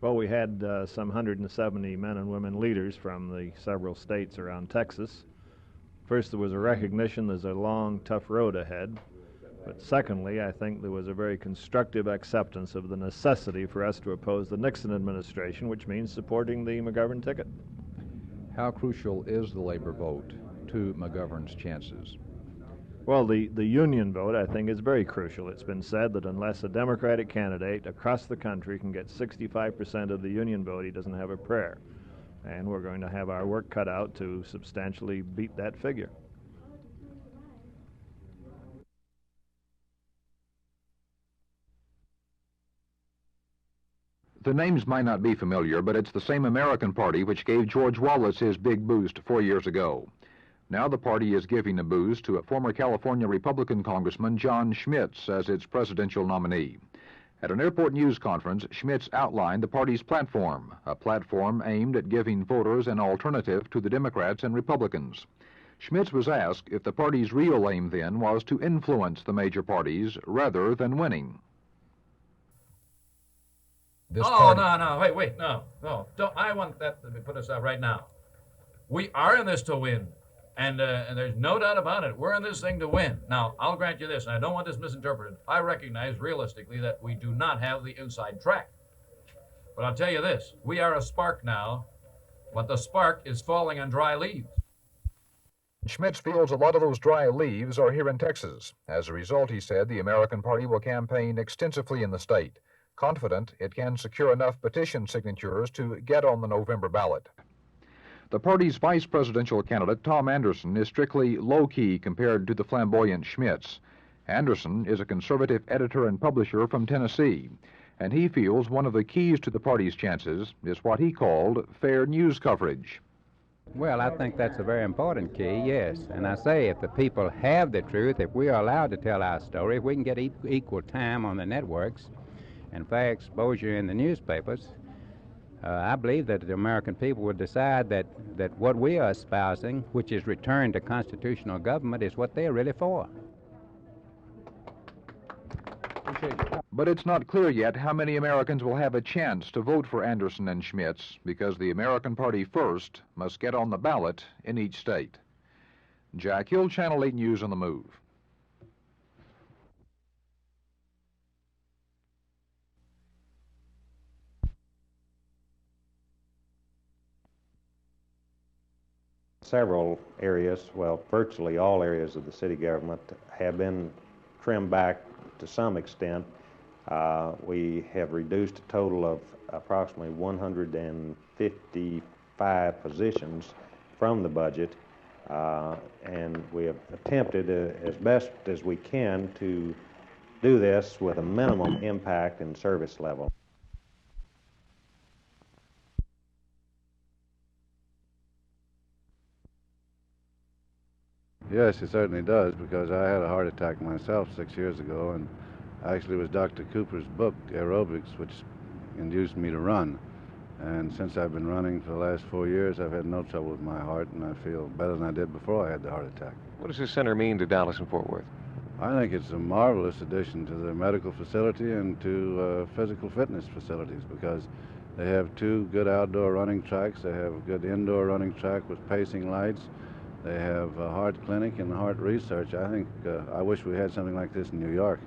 Well, we had some 170 men and women leaders from the several states around Texas. First, there was a recognition there's a long, tough road ahead. But secondly, I think there was a very constructive acceptance of the necessity for us to oppose the Nixon administration, which means supporting the McGovern ticket. How crucial is the labor vote to McGovern's chances? Well, the union vote, I think, is very crucial. It's been said that unless a Democratic candidate across the country can get 65% of the union vote, he doesn't have a prayer. And we're going to have our work cut out to substantially beat that figure. The names might not be familiar, but it's the same American Party which gave George Wallace his big boost 4 years ago. Now the party is giving a boost to a former California Republican Congressman, John Schmitz, as its presidential nominee. At an airport news conference, Schmitz outlined the party's platform, a platform aimed at giving voters an alternative to the Democrats and Republicans. Schmitz was asked if the party's real aim then was to influence the major parties rather than winning. Wait, no. Don't, I want that to be put aside right now. We are in this to win, and there's no doubt about it. We're in this thing to win. Now, I'll grant you this, and I don't want this misinterpreted. I recognize realistically that we do not have the inside track. But I'll tell you this, we are a spark now, but the spark is falling on dry leaves. Schmitz feels a lot of those dry leaves are here in Texas. As a result, he said, the American Party will campaign extensively in the state, confident it can secure enough petition signatures to get on the November ballot. The party's vice presidential candidate, Tom Anderson, is strictly low-key compared to the flamboyant Schmitz. Anderson is a conservative editor and publisher from Tennessee, and he feels one of the keys to the party's chances is what he called fair news coverage. Well, I think that's a very important key, yes. And I say if the people have the truth, if we are allowed to tell our story, if we can get equal time on the networks, and fair exposure in the newspapers, I believe that the American people will decide that what we are espousing, which is return to constitutional government, is what they're really for. But it's not clear yet how many Americans will have a chance to vote for Anderson and Schmitz, because the American Party first must get on the ballot in each state. Jack Hill, Channel 8 News on the Move. Several areas, well, virtually all areas of the city government have been trimmed back to some extent. We have reduced a total of approximately 155 positions from the budget, and we have attempted as best as we can to do this with a minimum impact and service level. Yes, it certainly does, because I had a heart attack myself 6 years ago, and actually it was Dr. Cooper's book, Aerobics, which induced me to run. And since I've been running for the last 4 years, I've had no trouble with my heart, and I feel better than I did before I had the heart attack. What does this center mean to Dallas and Fort Worth? I think it's a marvelous addition to the medical facility and to physical fitness facilities, because they have 2 good outdoor running tracks, they have a good indoor running track with pacing lights, they have a heart clinic and heart research. I think, I wish we had something like this in New York.